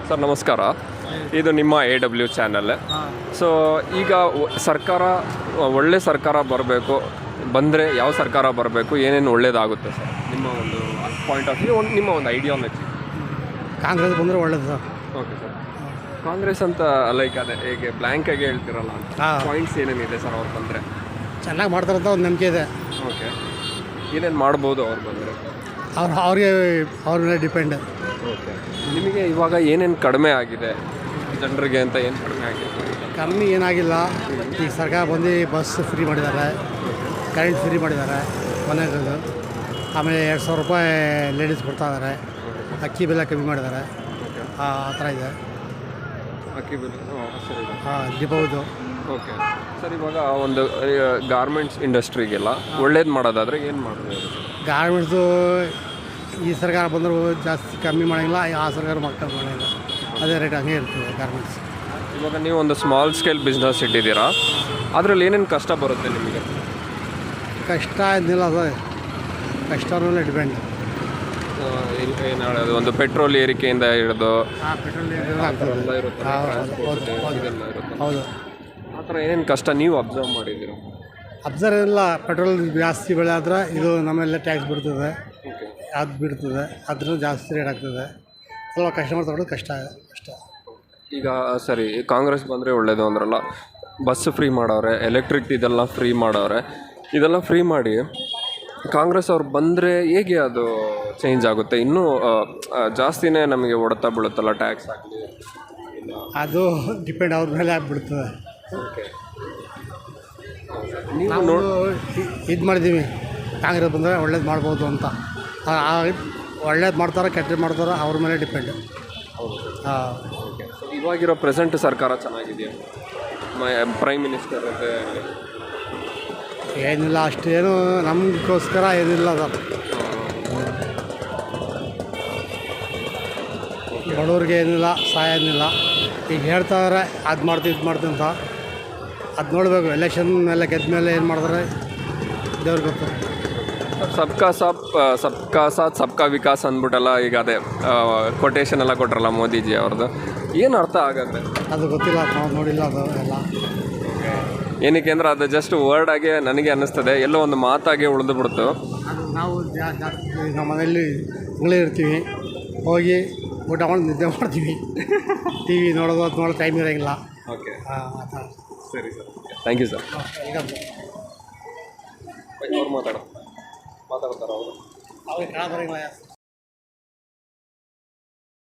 Sir ನಮಸ್ಕಾರ. ಇದು ನಿಮ್ಮ AW ಚಾನಲ್. ಸೊ ಈಗ ಸರ್ಕಾರ ಒಳ್ಳೆ ಸರ್ಕಾರ ಬರಬೇಕು, ಬಂದರೆ ಯಾವ ಸರ್ಕಾರ ಬರಬೇಕು, ಏನೇನು ಒಳ್ಳೇದಾಗುತ್ತೆ ಸರ್ ನಿಮ್ಮ ಒಂದು ಪಾಯಿಂಟ್ ಆಫ್ ವ್ಯೂ, ನಿಮ್ಮ ಒಂದು ಐಡಿಯಾಲಜಿ? ಕಾಂಗ್ರೆಸ್ ಬಂದರೆ ಒಳ್ಳೇದು ಸರ್. Okay sir. ಕಾಂಗ್ರೆಸ್ ಅಂತ ಲೈಕ್ ಅದೇ ಹೇಗೆ ಬ್ಲ್ಯಾಂಕಾಗಿ ಹೇಳ್ತಿರಲ್ಲ ಅಂತ ಪಾಯಿಂಟ್ಸ್ ಏನೇನಿದೆ ಸರ್ ಅವ್ರು ಬಂದರೆ? ಚೆನ್ನಾಗಿ ಮಾಡ್ತಾರಂತ ಒಂದು ನಂಬಿಕೆ ಇದೆ. ಓಕೆ, ಏನೇನು ಮಾಡ್ಬೋದು ಅವ್ರು ಬಂದರೆ? ಅವ್ರ ಮೇಲೆ ಡಿಪೆಂಡ್. ಓಕೆ, ನಿಮಗೆ ಇವಾಗ ಏನೇನು ಕಡಿಮೆ ಆಗಿದೆ ಜನರಿಗೆ ಅಂತ? ಏನು ಕಡಿಮೆ ಆಗಿದೆ? ಕಮ್ಮಿ ಏನಾಗಿಲ್ಲ. ಈಗ ಸರ್ಕಾರ ಬಂದು ಬಸ್ ಫ್ರೀ ಮಾಡಿದ್ದಾರೆ, ಕರೆಂಟ್ ಫ್ರೀ ಮಾಡಿದ್ದಾರೆ ಮನೆಗಳು. ಆಮೇಲೆ 2,000 ರೂಪಾಯಿ ಲೇಡೀಸ್ ಕೊಡ್ತಾ ಇದ್ದಾರೆ. ಅಕ್ಕಿ ಬೆಲೆ ಕಮ್ಮಿ ಮಾಡಿದ್ದಾರೆ. ಆ ಥರ ಇದೆ. ಅಕ್ಕಿ ಬೆಲೆ ಸರಿ. ದೀಪವುದು. ಓಕೆ ಸರ್, ಇವಾಗ ಒಂದು ಗಾರ್ಮೆಂಟ್ಸ್ ಇಂಡಸ್ಟ್ರಿಗೆಲ್ಲ ಒಳ್ಳೇದು ಮಾಡೋದಾದರೆ ಏನು ಮಾಡೋದು? ಗಾರ್ಮೆಂಟ್ಸು ಈ ಸರ್ಕಾರ ಬಂದರೂ ಜಾಸ್ತಿ ಕಮ್ಮಿ ಮಾಡೋಂಗಿಲ್ಲ, ಆ ಸರ್ಕಾರ ಮಕ್ಕಳು ಮಾಡೋಂಗಿಲ್ಲ, ಅದೇ ರೇಟ್ ಹಂಗೆ ಇರ್ತದೆ ಗಾರ್ಮೆಂಟ್ಸ್. ಇವಾಗ ನೀವು ಒಂದು ಸ್ಮಾಲ್ ಸ್ಕೇಲ್ ಬಿಸ್ನೆಸ್ ಇಟ್ಟಿದ್ದೀರಾ, ಅದರಲ್ಲಿ ಏನೇನು ಕಷ್ಟ ಬರುತ್ತೆ ನಿಮಗೆ? ಕಷ್ಟ ಏನಿಲ್ಲ ಸರ್, ಕಷ್ಟನೂ ಡಿಪೆಂಡ್. ಏನು ಹೇಳೋದು, ಒಂದು ಪೆಟ್ರೋಲ್ ಏರಿಕೆಯಿಂದ ಹಿಡಿದು ಪೆಟ್ರೋಲ್ ಇರುತ್ತೆ, ಹೌದು. ಆ ಥರ ಏನೇನು ಕಷ್ಟ ನೀವು ಅಬ್ಸರ್ವ್ ಮಾಡಿದ್ದೀರಾ? ಅಬ್ಸರ್ವ್ ಇಲ್ಲ. ಪೆಟ್ರೋಲ್ ಜಾಸ್ತಿ ಬೆಳೆ ಆದರೆ ಇದು ನಮ್ಮೆಲ್ಲ ಟ್ಯಾಕ್ಸ್ ಬಿಡ್ತದೆ, ಅದು ಬಿಡ್ತದೆ, ಅದ್ರೂ ಜಾಸ್ತಿ ರೇಟ್ ಆಗ್ತದೆ. ಸ್ವಲ್ಪ ಕಸ್ಟಮರ್ ತಗೊಳ್ಳೋದು ಕಷ್ಟ. ಈಗ ಸರಿ, ಕಾಂಗ್ರೆಸ್ ಬಂದರೆ ಒಳ್ಳೇದು ಅಂದ್ರಲ್ಲ, ಬಸ್ ಫ್ರೀ ಮಾಡವ್ರೆ, ಎಲೆಕ್ಟ್ರಿಕ್ ಇದೆಲ್ಲ ಫ್ರೀ ಮಾಡವ್ರೆ. ಇದೆಲ್ಲ ಫ್ರೀ ಮಾಡಿ ಕಾಂಗ್ರೆಸ್ ಅವ್ರು ಬಂದರೆ ಹೇಗೆ ಅದು ಚೇಂಜ್ ಆಗುತ್ತೆ? ಇನ್ನೂ ಜಾಸ್ತಿನೇ ನಮಗೆ ಹೊಡೆತ ಬೀಳುತ್ತಲ್ಲ ಟ್ಯಾಕ್ಸ್ ಆಗಲಿ? ಅದು ಡಿಪೆಂಡ್ ಅವ್ರ ಮೇಲೆ ಆಗಿಬಿಡ್ತದೆ. ಓಕೆ, ನಾವು ಇದು ಮಾಡಿದ್ದೀವಿ, ಕಾಂಗ್ರೆಸ್ ಬಂದರೆ ಒಳ್ಳೇದು ಮಾಡ್ಬೋದು ಅಂತ. ಒಳ್ಳೇದು ಮಾಡ್ತಾರೋ ಕೆಟ್ಟದ್ದು ಮಾಡ್ತಾರೋ ಅವ್ರ ಮೇಲೆ ಡಿಪೆಂಡ್. ಹಾಂ, ಇವಾಗಿರೋ ಪ್ರೆಸೆಂಟ್ ಸರ್ಕಾರ ಚೆನ್ನಾಗಿದೆಯಾ? ಪ್ರೈಮ್ ಮಿನಿಸ್ಟರ್ ಅಂತ ಏನಿಲ್ಲ, ಅಷ್ಟೇನು ನಮಗೋಸ್ಕರ ಏನಿಲ್ಲ ಸರ್. ಬಡವ್ರಿಗೆ ಏನಿಲ್ಲ, ಸಹಾಯ ಏನಿಲ್ಲ. ಈಗ ಹೇಳ್ತಾರೆ ಅದು ಮಾಡ್ತೀವಿ ಇದು ಮಾಡ್ತೀವಿ ಅಂತ. ಅದು ನೋಡಬೇಕು. ಎಲೆಕ್ಷನ್ ಮೇಲೆ ಗೆದ್ದ ಮೇಲೆ ಏನು ಮಾಡ್ತಾರೆ ದೇವ್ರಿಗೆ ಗೊತ್ತು. ಸಬ್ಕಾ ಸಾಥ್ ಸಬ್ಕಾ ವಿಕಾಸ್ ಅಂದ್ಬಿಟ್ಟಲ್ಲ, ಈಗ ಅದೇ ಕೊಟೇಶನ್ ಎಲ್ಲ ಕೊಟ್ರಲ್ಲ ಮೋದಿಜಿ ಅವ್ರದ್ದು. ಏನು ಅರ್ಥ ಆಗುತ್ತೆ ಅದು ಗೊತ್ತಿಲ್ಲ, ನಾವು ನೋಡಿಲ್ಲ ಅದು ಎಲ್ಲ. ಏನಕ್ಕೆ ಅಂದರೆ ಅದು ಜಸ್ಟ್ ವರ್ಡ್ ಆಗಿ ನನಗೆ ಅನ್ನಿಸ್ತದೆ, ಎಲ್ಲೋ ಒಂದು ಮಾತಾಗೆ ಉಳಿದು ಬಿಡ್ತು. ಅದು ನಾವು ಜಾಸ್ತಿ ನಮ್ಮ ಮನೆಯಲ್ಲಿ ತಿಂಗಳೇ ಇರ್ತೀವಿ, ಹೋಗಿ ಊಟ ಮಾಡಿ ನಿದ್ದೆ ಮಾಡ್ತೀವಿ. ಟಿ ವಿ ನೋಡೋದು ಅದು ನೋಡೋ ಟೈಮ್ ಇರೋಂಗಿಲ್ಲ. ಓಕೆ, ಆ ಥರ. ಸರಿ ಸರ್, ಥ್ಯಾಂಕ್ ಯು ಸರ್. ಈಗ ಅವ್ರು ಮಾತಾಡ್ತಾರ ಅವರು? ಅವ್ರಿಗೆ ಕಾಣ ಬರೋಂಗಿಲ್ಲ.